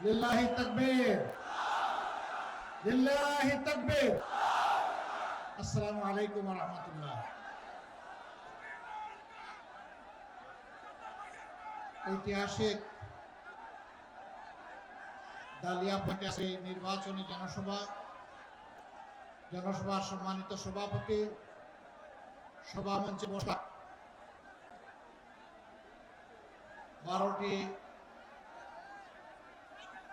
লিল্লাহি তাকবীর, লিল্লাহি তাকবীর। আসসালামু আলাইকুম ওয়া রাহমাতুল্লাহ। ঐতিহাসিক দালিয়াপাটে নির্বাচনী জনসভার সম্মানিত সভাপতি, সভামঞ্চে বসা 12টি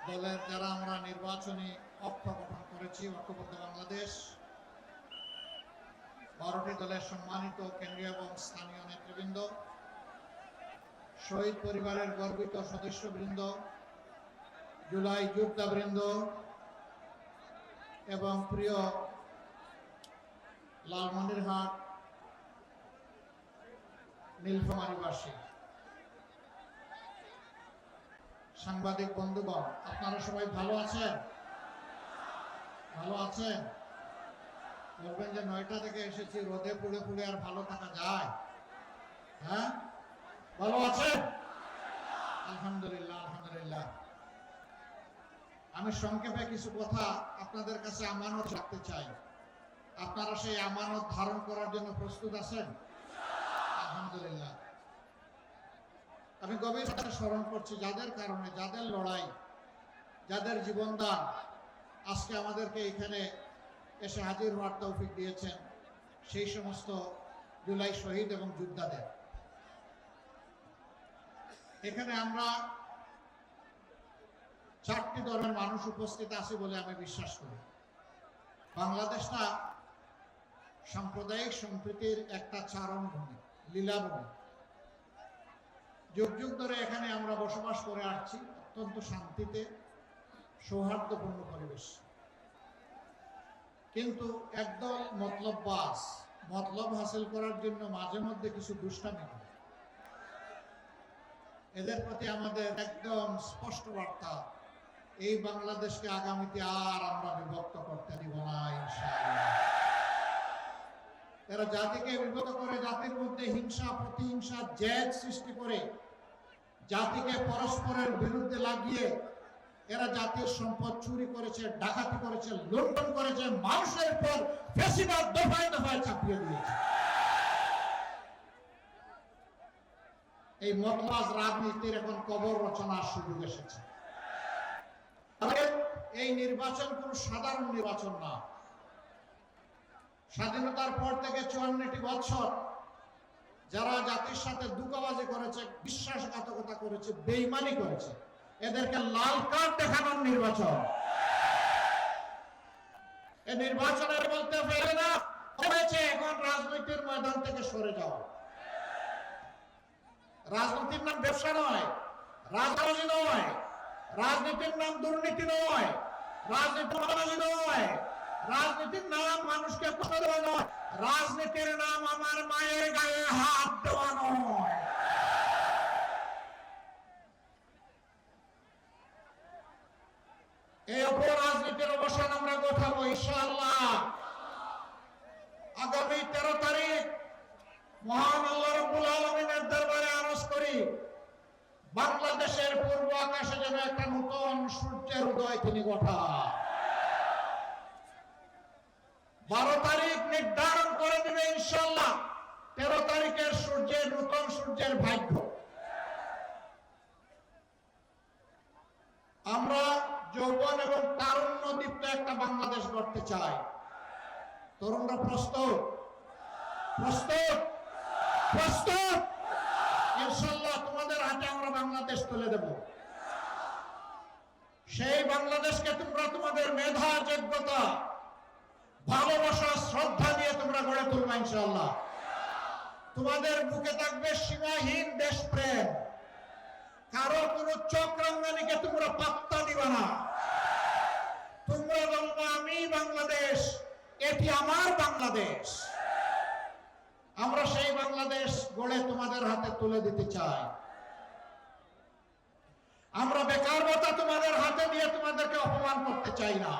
দলের যারা আমরা নির্বাচনী অক্ষ গঠন করেছি, ঐক্যবদ্ধ বাংলাদেশ, 12টি দলের সম্মানিত কেন্দ্রীয় এবং স্থানীয় নেতৃবৃন্দ, শহীদ পরিবারের গর্বিত সদস্যবৃন্দ, জুলাই যোদ্ধাবৃন্দ এবং প্রিয় লালমনিরহাট নীলফামারীবাসী, সাংবাদিক বন্ধুগণ, আপনারা সবাই ভালো আছেন? ভালো আছেন? বলবেন যে 9টা থেকে এসেছি, রোদে পুড়ে পুড়ে আর ভালো থাকা যায়? হ্যাঁ, ভালো আছেন? আলহামদুলিল্লাহ, আলহামদুলিল্লাহ। আমি সংক্ষেপে কিছু কথা আপনাদের কাছে আমানত রাখতে চাই। আপনারা সেই আমানত ধারণ করার জন্য প্রস্তুত আছেন? আলহামদুলিল্লাহ। আমি গভীরভাবে স্মরণ করছি যাদের কারণে, যাদের লড়াই, যাদের জীবনদান আজকে আমাদেরকে এখানে এসে হাজির হওয়ার তৌফিক দিয়েছেন, সেই সমস্ত জুলাই শহীদ এবং যোদ্ধাদের। এখানে আমরা 4টি ধর্মের মানুষ উপস্থিত আছে বলে আমি বিশ্বাস করি। বাংলাদেশটা সাম্প্রদায়িক সম্প্রীতির একটা চারণভূমি, লীলাভূমি। যুগ যুগ ধরে এখানে আমরা বসবাস করে আসছি অত্যন্ত শান্তিতে, সৌহার্দ্যপূর্ণ পরিবেশ। কিন্তু একদল মতলববাজ মতলব হাসিল করার জন্য মাঝে মধ্যে কিছু দুষ্টামি করে। এদের প্রতি আমাদের একদম স্পষ্ট বার্তা, এই বাংলাদেশকে আগামীতে আর আমরা বিভক্ত করতে দিব না ইনশাআল্লাহ। এরা জাতিকে বিভক্ত করে, জাতির মধ্যে হিংসা প্রতিহিংসা জেদ সৃষ্টি করে, জাতিকে পরস্পরের বিরুদ্ধে লাগিয়ে এরা জাতির সম্পদ চুরি করেছে, ডাকাতি করেছে, লুণ্ঠন করেছে, মানুষের পর ফ্যাসিবাদ দফায় দফায় চাপিয়ে দিয়েছে। এই মতবাজ রাজনীতির এখন কবর রচনার সুযোগ এসেছে। এই নির্বাচন কোন সাধারণ নির্বাচন না। স্বাধীনতার পর থেকে 54টি বছর যারা জাতির সাথে ধোঁকাবাজি করেছে, বিশ্বাসঘাতকতা করেছে, বেঈমানি করেছে, এদেরকে লাল কার্ড দেখানোর নির্বাচন। এই নির্বাচনের বলতে পারে না হয়েছে, এখন রাজনীতির ময়দান থেকে সরে যাও। রাজনীতির নাম ব্যবসা নয়, রাজনীতি নয়, রাজনীতির নাম দুর্নীতি নয়, রাজনীতি নয়, রাজনীতির নাম মানুষকে কষ্ট দেওয়া নয়, রাজনীতির নাম আমার মায়ের গায়ে হাত দেওয়া নয়। এই অপরাজনীতির অবসান আমরা ঘটাবো ইনশাআল্লাহ। আগামী 13 তারিখ মহান আল্লাহ রাব্বুল আলামিনের দরবারে আরজ করি, বাংলাদেশের পূর্ব আকাশে যেন একটা নতুন সূর্যের উদয় তিনি ঘটান। 12 তারিখ নির্ধারণ করে দেবে ইনশাআল্লাহ 13 তারিখের সূর্যের, নতুন সূর্যের ভাগ্য। আমরা যৌবন এবং তারুণ্য দীপ্ত একটা বাংলাদেশ গড়তে চাই। তরুণরা প্রস্তুত? প্রস্তুত? প্রস্তুত? ইনশাআল্লাহ তোমাদের হাতে আমরা বাংলাদেশ তুলে দেব। সেই বাংলাদেশকে তোমরা তোমাদের মেধা, যোগ্যতা, ভালোবাসা, শ্রদ্ধা দিয়ে তোমরা গড়ে তুলবে ইনশাআল্লাহ। তোমাদের বুকে থাকবে সীমাহীন দেশপ্রেম। কারো কোনো চক্রাঙ্গানিকে তোমরা পাত্তা দিবা না। তোমরা বলবা আমি বাংলাদেশ, এটি আমার বাংলাদেশ। আমরা সেই বাংলাদেশ গড়ে তোমাদের হাতে তুলে দিতে চাই। আমরা বেকার ভাতা তোমাদের হাতে দিয়ে তোমাদেরকে অপমান করতে চাই না।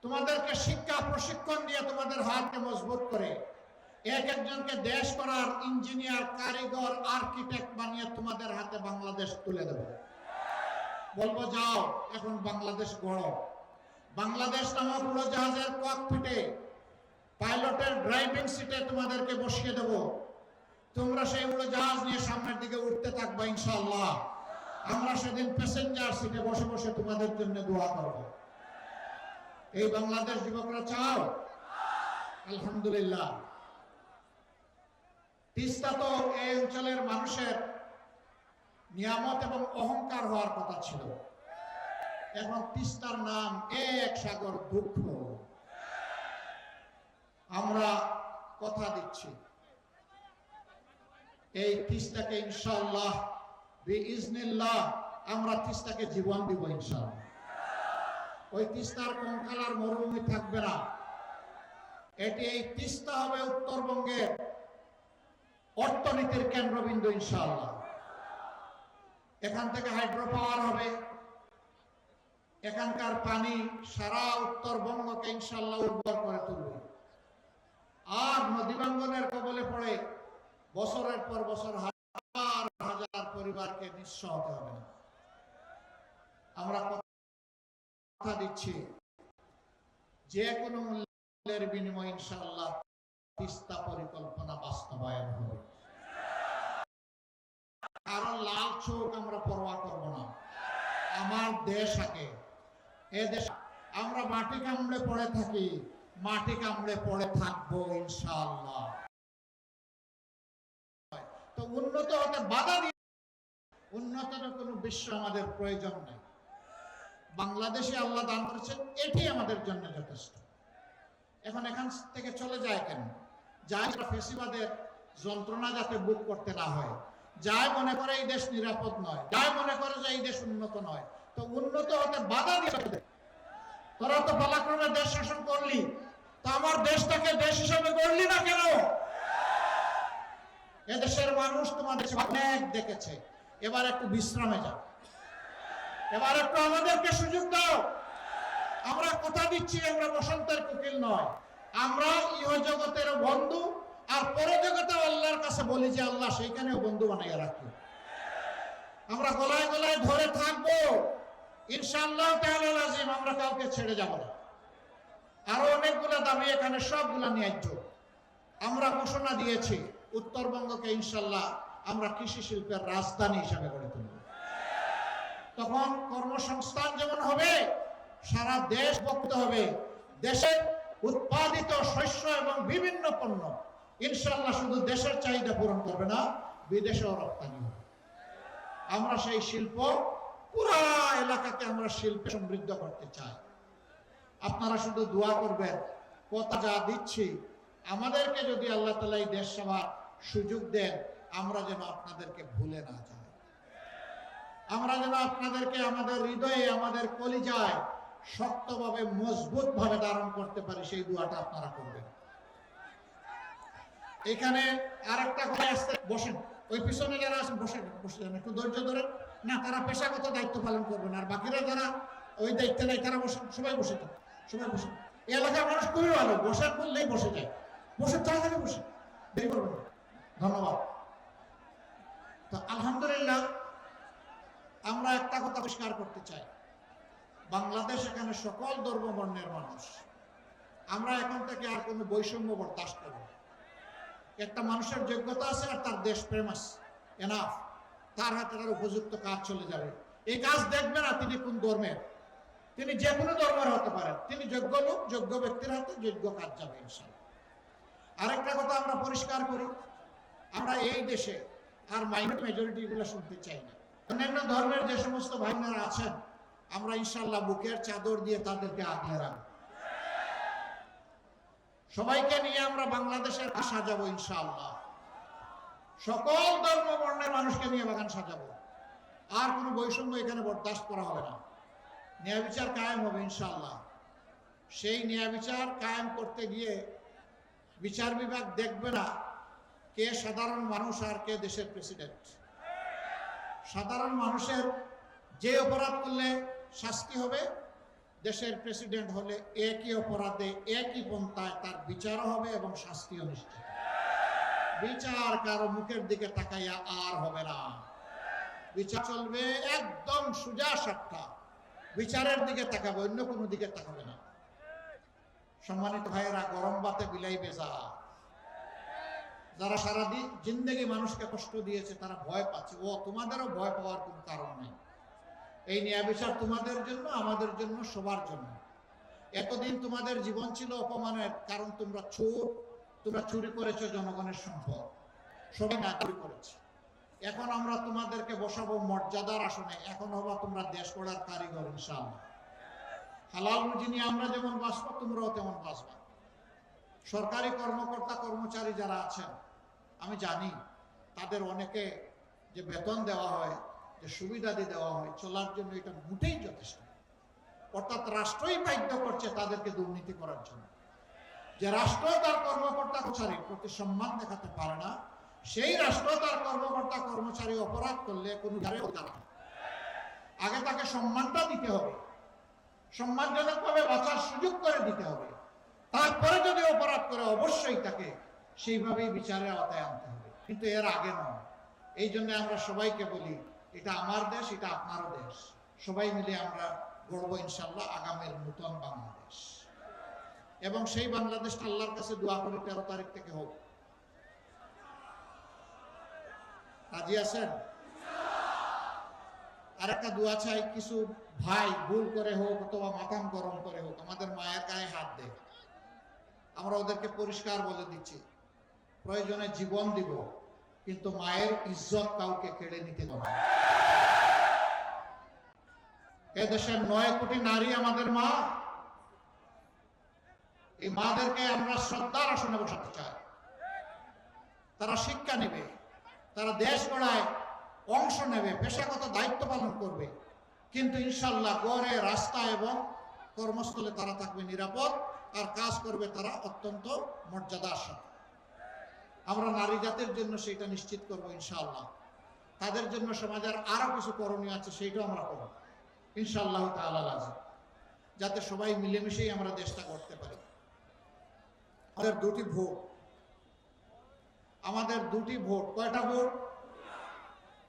তোমাদেরকে শিক্ষা প্রশিক্ষণ দিয়ে তোমাদের হাতকে মজবুত করে এক একজনকে দেশ করার ইঞ্জিনিয়ার, কারিগর, আর্কিটেক্ট বানিয়ে তোমাদের হাতে বাংলাদেশ তুলে দেব। বলবো যাও এখন বাংলাদেশ গড়ো। বাংলাদেশ নামক উড়োজাহাজের ককপিটে পাইলটের ড্রাইভিং সিটে তোমাদেরকে বসিয়ে দেব। তোমরা সেই উড়োজাহাজ নিয়ে সামনের দিকে উঠতে থাকবা ইনশাআল্লাহ। আমরা সেদিন প্যাসেঞ্জার সিটে বসে বসে তোমাদের জন্য দোয়া করব। এই বাংলাদেশ যুবকরা চাও? আলহামদুলিল্লাহ। তিস্তা তো এই অঞ্চলের মানুষের নিয়ামত এবং অহংকার হওয়ার কথা ছিল। এখন তিস্তার নাম এক সাগর দুঃখ। আমরা কথা দিচ্ছি এই তিস্তাকে ইনশাআল্লাহ বিইজনিল্লাহ আমরা তিস্তাকে জীবন দিব ইনশাআল্লাহ। ওই তিস্তার কঙ্কাল আর মরুভূমি থাকবে না। এটি এই তিস্তা হবে উত্তরবঙ্গের অর্থনীতির কেন্দ্রবিন্দু ইনশাআল্লাহ। এখান থেকে হাইড্রো পাওয়ার হবে। এখানকার পানি সারা উত্তরবঙ্গকে ইনশাআল্লাহ উর্বর করে তুলবে। আর নদী ভাঙ্গনের কবলে পড়ে বছরের পর বছর হাজার হাজার পরিবারকে নিঃস্ব হতে হবে না। আমরা কথা দিচ্ছি যে কোনো মূল্যের বিনিময়ে ইনশাআল্লাহ তিস্তা পরিকল্পনা বাস্তবায়ন হবে। কারণ লাল চোখ আমরা পরোয়া করব না। আমার দেশ আগে, এ দেশ আমরা মাটি কামড়ে পড়ে থাকি, মাটি কামড়ে পড়ে থাকবো ইনশাআল্লাহ। তো উন্নত হতে বাধা দিয়ে উন্নতের কোনো বিশ্ব আমাদের প্রয়োজন নেই। বাংলাদেশে আল্লাহ দান করেছেন, এটি আমাদের জন্য যথেষ্ট। এখন এখান থেকে চলে যায় কেন? যাই ফেসিবাদের যন্ত্রণা যাতে বুক করতে না হয়, যাই মনে করে এই দেশ নিরাপদ নয়, যাই মনে করে যে এই দেশ উন্নত নয়, তো উন্নত হতে বাধা দিয়ে তোরা তো পালাক্রমে দেশ শাসন করলি, তো আমার দেশটাকে দেশ হিসাবে গড়লি না কেন? এদেশের মানুষ তোমাদের অনেক দেখেছে, এবার একটু বিশ্রামে যাও, এবার একটু আমাদেরকে সুযোগ দাও। আমরা কথা দিচ্ছি আমরা বসন্তের কুকিল নয়, আমরা ইহ জগতের বন্ধু, আর পরজগতে আল্লাহর কাছে বলি যে আল্লাহ সেইখানেও বন্ধু বানাইয়া রাখি। আমরা গলায় গলায় ধরে থাকবো ইনশাআল্লাহ তাআলা লাজিম। আমরা কাউকে ছেড়ে যাব না। আরো অনেকগুলো দাবি এখানে সবগুলা ন্যায্য। আমরা ঘোষণা দিয়েছি উত্তরবঙ্গকে ইনশাআল্লাহ আমরা কৃষি শিল্পের রাজধানী হিসেবে গড়ে তুলব। তখন কর্মসংস্থান যেমন হবে, সারা দেশ উপকৃত হবে। দেশের উৎপাদিত শস্য এবং বিভিন্ন পণ্য ইনশাআল্লাহ শুধু দেশের চাহিদা পূরণ করবে না, বিদেশেও রপ্তানি হবে। আমরা সেই শিল্প পুরা এলাকাকে আমরা শিল্পে সমৃদ্ধ করতে চাই। আপনারা শুধু দোয়া করবেন। কথা যা দিচ্ছি, আমাদেরকে যদি আল্লাহ তাআলা এই দেশ সেবার সুযোগ দেন, আমরা যেন আপনাদেরকে ভুলে না যাই। আমরা যেন আপনাদেরকে আমাদের হৃদয়ে, আমাদের কলিজায় শক্তভাবে মজবুত ভাবে ধারণ করতে পারি, সেই দোয়াটা আপনারা করবেন। এখানে আরেকটা কথা আসতে বসেন, ওই পিছনে যারা আছেন বসে বসে যান, একটু ধৈর্য ধরেন। না, তারা পেশাগত দায়িত্ব পালন করবেন, আর বাকিরা যারা ওই দায়িত্বে নেই তারা বসেন। সবাই বসে যান, সবাই বসে। এই এলাকার মানুষ খুবই ভালো, বসার বললেই বসে যায়। বসে তাড়াতাড়ি বসে, দেরি করবেন না। ধন্যবাদ। তো আলহামদুলিল্লাহ, আমরা একটা কথা পরিষ্কার করতে চাই, বাংলাদেশ এখানে সকল ধর্ম বর্ণের মানুষ। আমরা এখন থেকে আর কোনো বৈষম্য বরদাস্ত করব না। একটা মানুষের যোগ্যতা আছে আর তার দেশপ্রেম আছে, এনাফ। তার হাতে তার উপযুক্ত কাজ চলে যাবে। এই কাজ দেখবে না তিনি কোন ধর্মের, তিনি যে কোনো ধর্মের হতে পারেন। তিনি যোগ্য লোক, যোগ্য ব্যক্তির হাতে যোগ্য কাজ যাবে ইনশাআল্লাহ। আরেকটা কথা আমরা পরিষ্কার করি, আমরা এই দেশে আর মেজরিটি গুলো শুনতে চাই না। অন্যান্য ধর্মের যে সমস্ত ভাই বোনেরা আছেন, আমরা ইনশাআল্লাহ বুকের চাদর দিয়ে তাদেরকে আগলে রাখবো। সবাইকে নিয়ে আমরা বাংলাদেশের সাজাবো ইনশাআল্লাহ। সকল ধর্ম বর্ণের মানুষকে নিয়ে বাগান সাজাবো। আর কোনো বৈষম্য এখানে বরদাস্ত করা হবে না। ন্যায় বিচার কায়েম হবে ইনশাআল্লাহ। সেই ন্যায় বিচার কায়েম করতে গিয়ে বিচার বিভাগ দেখবে না কে সাধারণ মানুষ আর কে দেশের প্রেসিডেন্ট। সাধারণ মানুষের যে অপরাধ করলে শাস্তি হবে, দেশের প্রেসিডেন্ট হলে একই অপরাধে একই পন্থায় তার বিচারও হবে এবং শাস্তিও নিশ্চিত। বিচার কারো মুখের দিকে তাকাইয়া আর হবে না। বিচার চলবে একদম সোজা সাপটা, বিচারের দিকে তাকাবে, অন্য কোনো দিকে তাকাবে না। সম্মানিত ভাইয়েরা, গরম বাতে বিলাই বেজা, যারা সারা জিন্দেগি মানুষকে কষ্ট দিয়েছে তারা ভয় পাচ্ছে। ও তোমাদেরও ভয় পাওয়ার কোনো কারণ নেই। এই ন্যায় বিচার তোমাদের জন্য, আমাদের জন্য, সবার জন্য। এতদিন তোমাদের জীবন ছিল অপমানের, কারণ তোমরা চোর, তোমরা চুরি করেছো জনগণের সম্পদ, সবাই না চুরি করেছে। এখন আমরা তোমাদেরকে বসাবো মর্যাদার আসনে, এখন হবা তোমরা দেশ গড়ার কারিগর ইনশাআল্লাহ। হালাল রুজি নিয়ে আমরা যেমন বাঁচবো, তোমরাও তেমন বাঁচবা। সরকারি কর্মকর্তা কর্মচারী যারা আছেন, আমি জানি তাদের অনেকে যে বেতন দেওয়া হয়, যে সুবিধাদি দেওয়া হয়, চলার জন্য এটা মোটেই যথেষ্ট। অর্থাৎ রাষ্ট্রই বাধ্য করছে তাদেরকে দুর্নীতি করার জন্য। যে রাষ্ট্র তার কর্মকর্তা কর্মচারীর প্রতি সম্মান দেখাতে পারে না, সেই রাষ্ট্র তার কর্মকর্তা কর্মচারী অপরাধ করলে কোনো আগে তাকে সম্মানটা দিতে হবে, সম্মানজনকভাবে বাঁচার সুযোগ করে দিতে হবে। তারপরে যদি অপরাধ করে অবশ্যই তাকে সেইভাবেই বিচারের আওতায় আনতে হবে, কিন্তু এর আগে নয়। এই জন্য আমরা সবাইকে বলি, এটা আমার দেশ, এটা আপনারও দেশ। সবাই মিলে আমরা গড়ব ইনশাআল্লাহ আগামীর নতুন বাংলাদেশ। এবং সেই বাংলাদেশটা আল্লাহর কাছে দোয়া করি 13 তারিখ থেকে হোক। রাজি আছেন? আর একটা দোয়া চাই, কিছু ভাই ভুল করে হোক অথবা মাথাম গরম করে হোক আমাদের মায়ের গায়ে হাত দেয়, আমরা ওদেরকে পরিষ্কার বলে দিচ্ছি, প্রয়োজনে জীবন দিব, কিন্তু মায়ের ইজ্জত কাউকে কেড়ে নিতে দেব না। এদেশের 9 কোটি নারী আমাদের মা। এই মাদেরকে আমরা শ্রদ্ধার আসনে বসাতে চাই। তারা শিক্ষা নেবে, তারা দেশ গড়ায় অংশ নেবে, পেশাগত দায়িত্ব পালন করবে, কিন্তু ইনশাল্লাহ গড়ে, রাস্তা এবং কর্মস্থলে তারা থাকবে নিরাপদ, আর কাজ করবে তারা অত্যন্ত মর্যাদার সাথে। আমরা নারী জাতির জন্য সেটা নিশ্চিত করবো ইনশাআল্লাহ। তাদের জন্য সমাজের আরো কিছু করণীয় আছে, সেইটাও আমরা করব ইনশাআল্লাহ তাআলা, যাতে সবাই মিলেমিশেই আমরা দেশটা করতে পারি। আমাদের 2টি ভোট, আমাদের 2টি ভোট। কয়টা ভোট?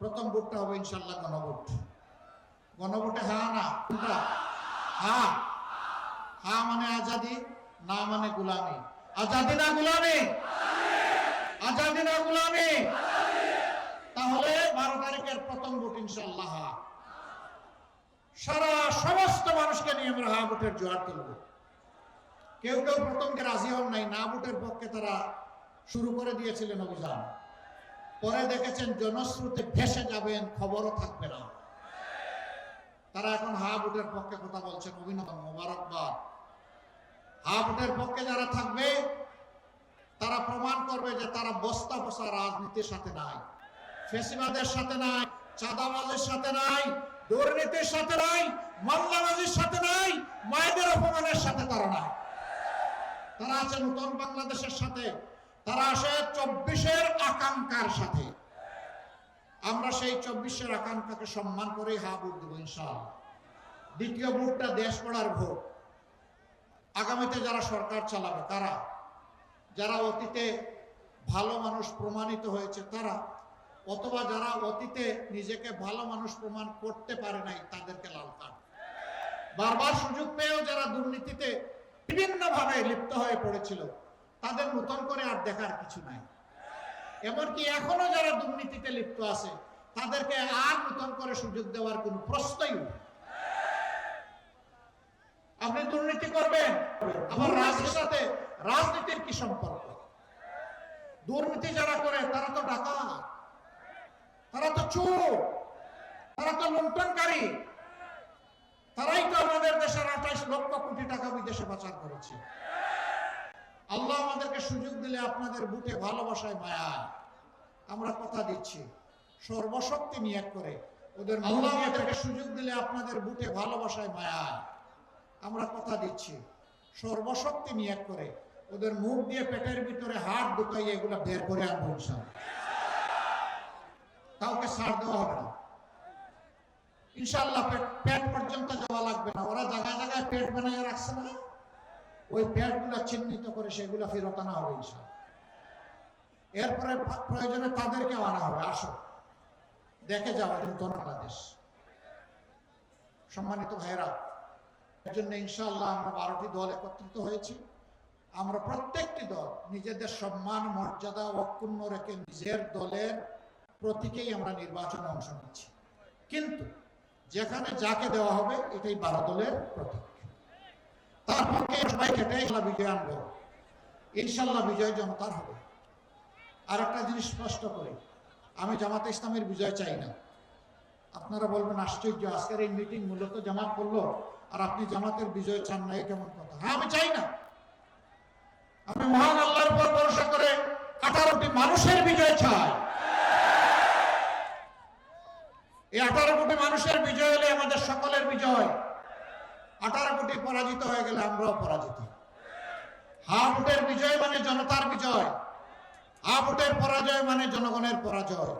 প্রথম ভোটটা হবে ইনশাআল্লাহ গণভোট। গণভোটে হ্যাঁ না কোনটা? হ্যাঁ। হ্যাঁ মানে আজাদি, না মানে গোলামি। আজাদি না গোলামি? আজাদি না গোলামি? তাহলে 12 তারিখের প্রথম ভোট ইনশাআল্লাহ হ্যাঁ। সারা সমস্ত মানুষকে নিয়ে আমরা হ্যাঁ ভোটের জোয়ার তুলব। কেউ কেউ প্রথমকে রাজি হন নাই, না ভোটের পক্ষে তারা শুরু করে দিয়েছিলেন অভিযান। পরে দেখেছেন জনস্রোতে ভেসে যাবেন, খবরও থাকবে না। তারা এখন হ্যাঁ ভোটের পক্ষে কথা বলছেন, অভিনন্দন, মোবারকবাদ। হ্যাঁ ভোটের পক্ষে যারা থাকবে তারা প্রমাণ করবে যে তারা বস্তা বসা রাজনীতির সাথে নাই, ফেসিবাদের সাথে নাই, চাঁদাবাজের সাথে নাই, দুর্নীতির সাথে নাই, মামলাবাজির সাথে নাই, মায়েদের অপমানের সাথে তারা নাই। তারা আছে নতুন বাংলাদেশের সাথে, তারা আসে 24-এর আকাঙ্ক্ষার সাথে। আমরা সেই 24-এর আকাঙ্ক্ষাকে সম্মান করে হ্যাঁ ভোট দেব ইনশাআল্লাহ। দ্বিতীয় ভোটটা দেশ গড়ার ভোট। আগামীতে যারা সরকার চালাবে তারা, যারা অতীতে ভালো মানুষ প্রমাণিত হয়েছে তারা, অথবা যারা অতীতে নিজেকে ভালো মানুষ প্রমাণ করতে পারে নাই তাদেরকে লাল কার্ড। বারবার সুযোগ পেয়েও যারা দুর্নীতিতে বিভিন্নভাবে লিপ্ত হয়ে পড়েছিল তাদের নতুন করে আর দেখার কিছু নাই। এমনকি এখনো যারা দুর্নীতিতে লিপ্ত আছে তাদেরকে আর নতুন করে সুযোগ দেওয়ার কোনো প্রশ্নই নেই। আপনি দুর্নীতি করবেন, আবার রাজনীতির সাথে রাজনীতির কি সম্পর্ক? দুর্নীতি যারা করে তারা তো ডাকাত, তারা তো চোর, তারা তো লুণ্ঠনকারী। তারাই তো আমাদের দেশের 28 লক্ষ কোটি টাকা বিদেশে পাচার করেছে। আল্লাহ আমাদেরকে সুযোগ দিলে আপনাদের বুকে ভালোবাসায় মায়া, আমরা কথা দিচ্ছি সর্বশক্তি নিয়োগ করে ওদের। আল্লাহ আমাদেরকে সুযোগ দিলে আপনাদের বুকে ভালোবাসায় মায়া, আমরা কথা দিচ্ছি সর্বশক্তি নিয়োগ করে ওদের মুখ দিয়ে পেটের ভিতরে হাত ঢুকাইয়ে এগুলা বের করে আনবো ইনশাআল্লাহ। কাউকে ছাড় দেওয়া হবে না ইনশাআল্লাহ। পেট পর্যন্ত যাওয়া লাগবে না। ওরা জায়গায় জায়গায় পেট বানিয়ে রাখছে না, ওই পেটগুলো চিহ্নিত করে সেগুলো ফেরত আনা হবে ইনশাআল্লাহ। এরপরে প্রয়োজনে তাদেরকে আনা হবে, আসো দেখে যাওয়া নতুন বাংলাদেশ। সম্মানিত ভাইয়েরা, এর জন্য ইনশাআল্লাহ আমরা 12টি দল একত্রিত হয়েছি। আমরা প্রত্যেকটি দল নিজেদের সম্মান মর্যাদা অক্ষুণ্ণ রেখে নিজের দলের প্রতীকেই আমরা নির্বাচনে অংশ নিচ্ছি। কিন্তু যেখানে যাকে দেওয়া হবে এটাই 12 দলের প্রতীক। তারপরে সবাই কেটে বিজয় আনবো, ইনশাল্লাহ বিজয় জনতার হবে। আর একটা জিনিস স্পষ্ট করি, আমি জামাতে ইসলামের বিজয় চাই না। আপনারা বলবেন আশ্চর্য, আজকের এই মিটিং মূলত জামাত করলো আর আপনি জামাতের বিজয় চান না, কেমন কথা? হ্যাঁ, আমি চাই না। আমি মহান আল্লাহর উপর ভরসা করে 18 কোটি মানুষের বিজয় চাই। এই 18 কোটি মানুষের বিজয় হলে আমাদের সকলের বিজয়। 18 কোটি পরাজিত হয়ে গেলে আমরাও পরাজিত। হাফ ভোটের বিজয় মানে জনতার বিজয়, হাফ ভোটের পরাজয় মানে জনগণের পরাজয়।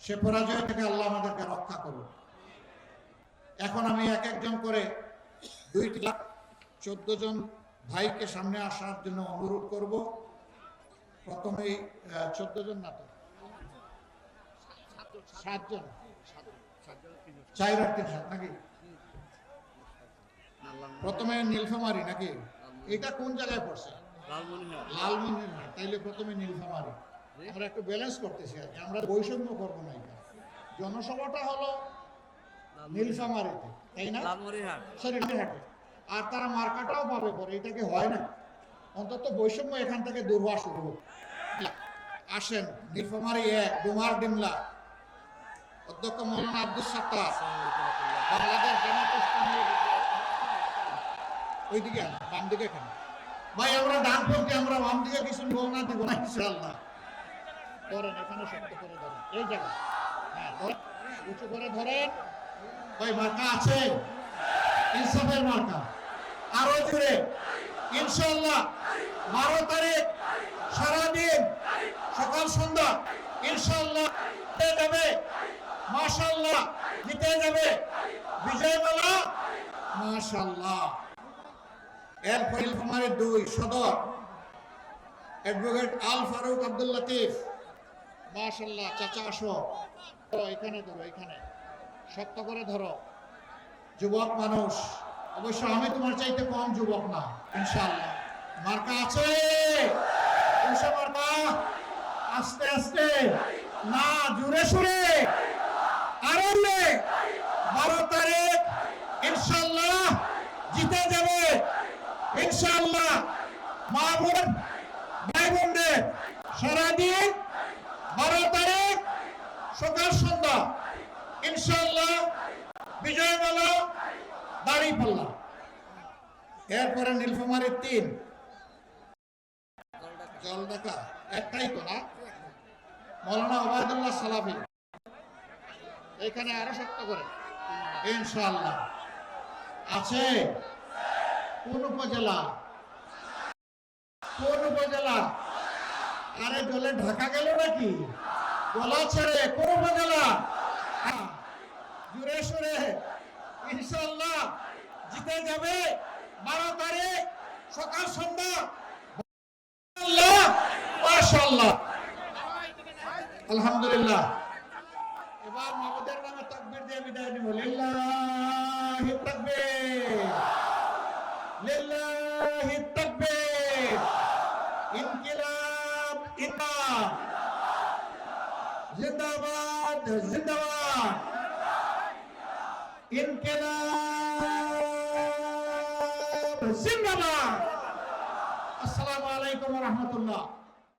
সে পরাজয় থেকে আল্লাহ আমাদেরকে রক্ষা করুন। এখন আমি এক একজন করে 14 জন ভাইকে সামনে আসার জন্য অনুরোধ করব। প্রথমেই 14 জন না তো 7 জন, 4 আর 3 7 নাকি? প্রথমে নীলফামারী নাকি? এটা কোন জায়গায় পড়ছে? লালমনিরহাট। তাইলে প্রথমে নীলফামারী। আমরা একটু ব্যালেন্স করতেছি আর কি, আমরা বৈষম্য করবো না। এটা জনসভাটা হলো নীলফামারীতে, তাই না? সরি, নীলহাটে। আর তারা মার্কাটাও পাবে পরে, এটা কি হয় না? অন্তত বৈষম্য এখান থেকে দূর হওয়া শুরু হোক। আসেন, নীলফামারী 1 ডুমার ডিমলা, অধ্যক্ষ মৌলানা আব্দুল সাত্তার, বাংলাদেশ জামাত ইসলামের ওইদিকে বাম দিকে। এখানে ভাই আমরা ডানপন্থী, আমরা বাম দিকে কিছু বল না, দিব না ইনশাআল্লাহ। ধরেন এখানে শক্ত করে ধরেন, এই জায়গা, হ্যাঁ ধরেন, উঁচু করে ধরেন। ভাই মার্কা আছে, ইনসাফের মার্কা। আরো জুড়ে ইনশাআল্লাহ 12 তারিখ সারাদিন সকাল সন্ধ্যা ইনশাআল্লাহ জিতে যাবে, মাশাআল্লাহ জিতে যাবে। বিজয় মালা মাশাআল্লাহ। এরপর নীলফামারীর 2 সদর অ্যাডভোকেট আল ফারুক আব্দুল লতিফ, মাশাআল্লাহ। চাচা আসো, এখানে ধরো, এখানে শক্ত করে ধরো। যুবক মানুষ, অবশ্য আমি তোমার চাইতে কম যুবক না ইনশাআল্লাহ। মার্কা আছে, মার্কা। আস্তে আস্তে না, জুড়ে সুরে আরো 12 তারিখ ইনশাআল্লাহ জিতে যাবে ইনশাআল্লাহ। মা বোন ভাই বোনদের সারাদিন 12 তারিখ সকাল সন্ধ্যা ইনশাআল্লাহ বিজয় মালা দাঁড়িপাল্লা। এরপরে নীলফামারীর 3 জলঢাকা, একটাই তো না? মৌলানা ওবায়দুল্লাহ সালাফি, এখানে আরো শক্ত করে ইনশাআল্লাহ আছে। কোন উপজেলা? কোন উপজেলা? আরে জলে ঢাকা গেল নাকি? গলা ছেড়ে কোন উপজেলা? জুড়ে সুরে ইনশাআল্লাহ জিতে যাবে 12 তারিখ সকাল সন্ধ্যা। মাশাআল্লাহ, আলহামদুলিল্লাহ। এবার মাহমুদের নামে তাকবীর দিয়ে বিদায় নিব। লিল্লাহি তাকবীর, লিল্লাহি তাকবীর। ইনকিলাব ইনকিলাব, জিন্দাবাদ জিন্দাবাদ। ইনকিলাব জিন্দাবাদ। আসসালামু আলাইকুম ওয়া রাহমাতুল্লাহ।